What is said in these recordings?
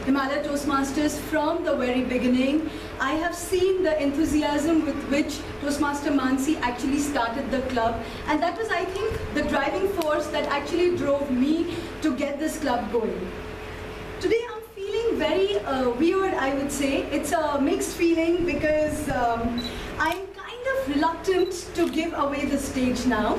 Himalaya Toastmasters from the very beginning. I have seen the enthusiasm with which Toastmaster Mansi actually started the club, and that was, I think, the driving force that actually drove me to get this club going. Today I'm feeling very weird, I would say. It's a mixed feeling because I'm kind of reluctant to give away the stage now.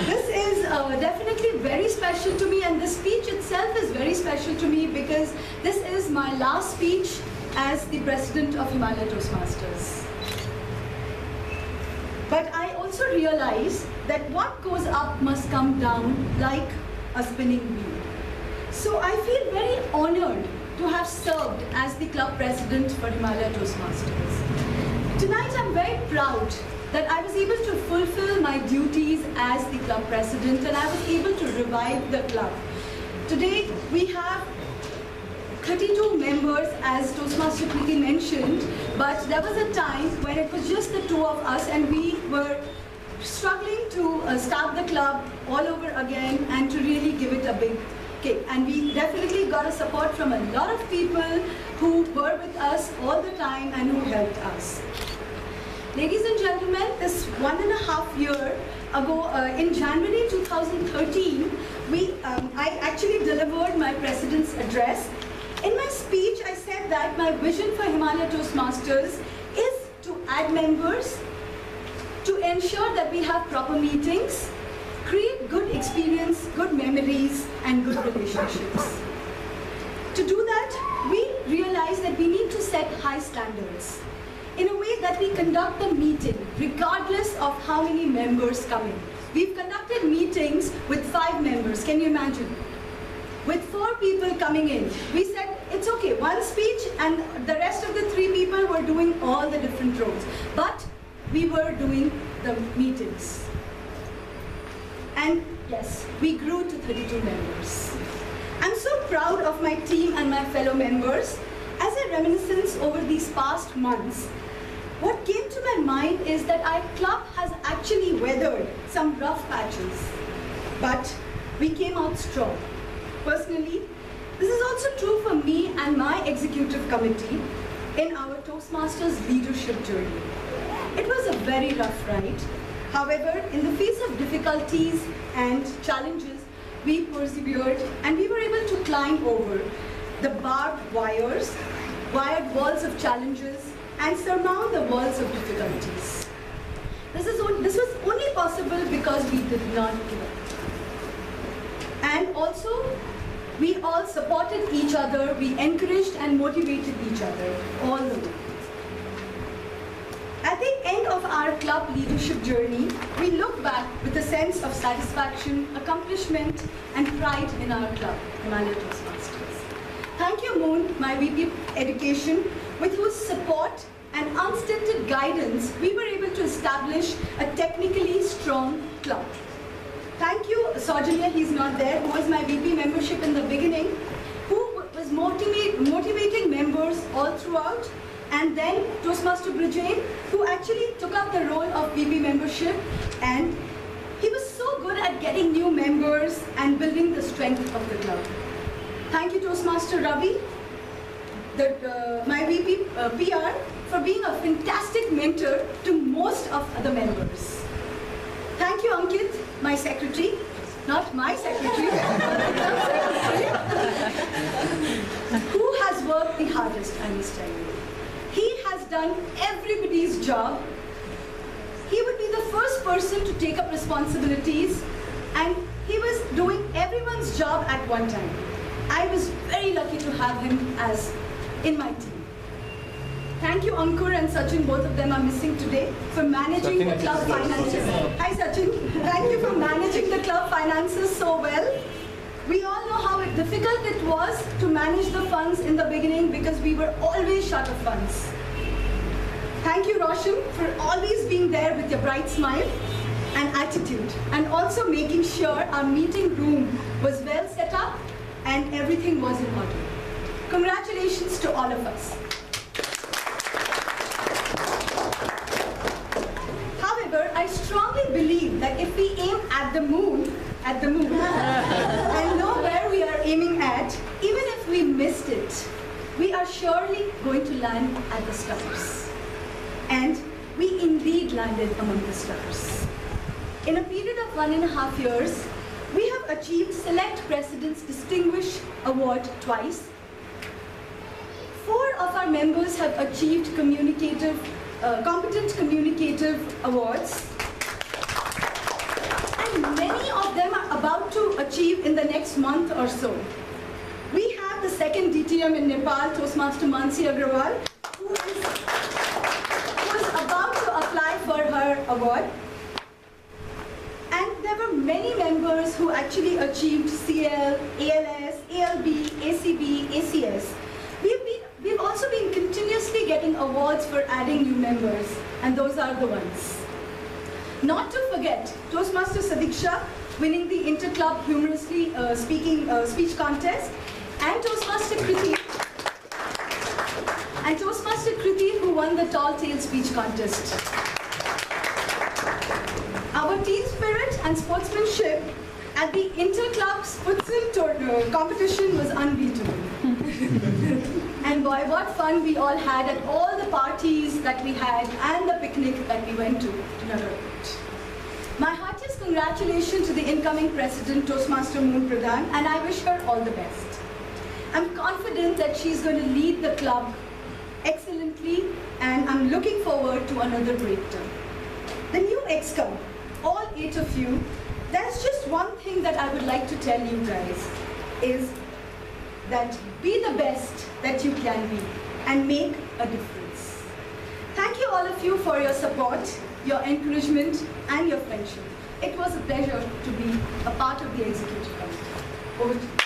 This is definitely very special to me, and the speech itself is very special to me because this is my last speech as the president of Himalaya Toastmasters. But I also realize that what goes up must come down like a spinning wheel. So I feel very honored to have served as the club president for Himalaya Toastmasters. Tonight I'm very proud that I was able to fulfill my duties as the club president, and I was able to revive the club. Today we have 32 members, as Toastmaster Preeti mentioned, but there was a time when it was just the two of us and we were struggling to start the club all over again and to really give it a big kick. And we definitely got a support from a lot of people who were with us all the time and who helped us. Ladies and gentlemen, this 1.5 years ago, in January 2013, I actually delivered my president's address. In my speech, I said that my vision for Himalaya Toastmasters is to add members, to ensure that we have proper meetings, create good experience, good memories, and good relationships. To do that, we realized that we need to set high standards in a way that we conduct the meeting regardless of how many members come in. We've conducted meetings with 5 members, can you imagine? With 4 people coming in, we said, it's okay, one speech and the rest of the 3 people were doing all the different roles. But we were doing the meetings. And yes, we grew to 32 members. I'm so proud of my team and my fellow members. As a reminiscence over these past months, what came to my mind is that our club has actually weathered some rough patches, but we came out strong. Personally, this is also true for me and my executive committee in our Toastmasters leadership journey. It was a very rough ride. However, in the face of difficulties and challenges, we persevered and we were able to climb over the barbed wires, wired walls of challenges, and surmount the walls of difficulties. This was only possible because we did not give up. And also, we all supported each other, we encouraged and motivated each other all the way. At the end of our club leadership journey, we look back with a sense of satisfaction, accomplishment, and pride in our club, Himalaya Toastmasters. Thank you, Moon, my VP Education, with whose support and unstinted guidance, we were able to establish a technically strong club. Thank you, Saujanya, he's not there, who was my VP membership in the beginning, who was motivating members all throughout, and then Toastmaster Brijen, who actually took up the role of VP membership, and he was so good at getting new members and building the strength of the club. Thank you, Toastmaster Ravi, my VP PR, for being a fantastic mentor to most of the members. Thank you, Ankit, my secretary. Not my secretary, who has worked the hardest, I must tell you. He has done everybody's job. He would be the first person to take up responsibilities, and he was doing everyone's job at one time. I was very lucky to have him as in my team. Thank you, Ankur and Sachin, both of them are missing today, for managing the club finances. Hi, Sachin. Thank you for managing the club finances so well. We all know how difficult it was to manage the funds in the beginning because we were always short of funds. Thank you, Roshan, for always being there with your bright smile and attitude, and also making sure our meeting room was well set up and everything was in order. Congratulations to all of us. However, I strongly believe that if we aim at the moon, and know where we are aiming at, even if we missed it, we are surely going to land at the stars. And we indeed landed among the stars. In a period of 1.5 years, we have achieved Select President's Distinguished Award twice. 4 of our members have achieved Competent Communicative Awards. And many of them are about to achieve in the next month or so. We have the second DTM in Nepal, Toastmaster Mansi Agrawal, who is about to apply for her award. And there were many members who actually achieved CL, ALS, ALB, ACB, ACS. We've also been continuously getting awards for adding new members, and those are the ones. Not to forget, Toastmaster Sadiq Shah winning the Interclub Humorously Speech Contest, and Toastmaster Kriti who won the Tall Tale Speech Contest. Our team spirit and sportsmanship at the Interclub Sputzen competition was unbeatable. And boy, what fun we all had at all the parties that we had and the picnic that we went to Nagarkot. My heartiest congratulations to the incoming President, Toastmaster Moon Pradhan, and I wish her all the best. I'm confident that she's going to lead the club excellently, and I'm looking forward to another great term. The new ExCom, all 8 of you, there's just one thing that I would like to tell you guys, is that be the best that you can be and make a difference. Thank you all of you for your support, your encouragement, and your friendship. It was a pleasure to be a part of the executive committee. Over to you.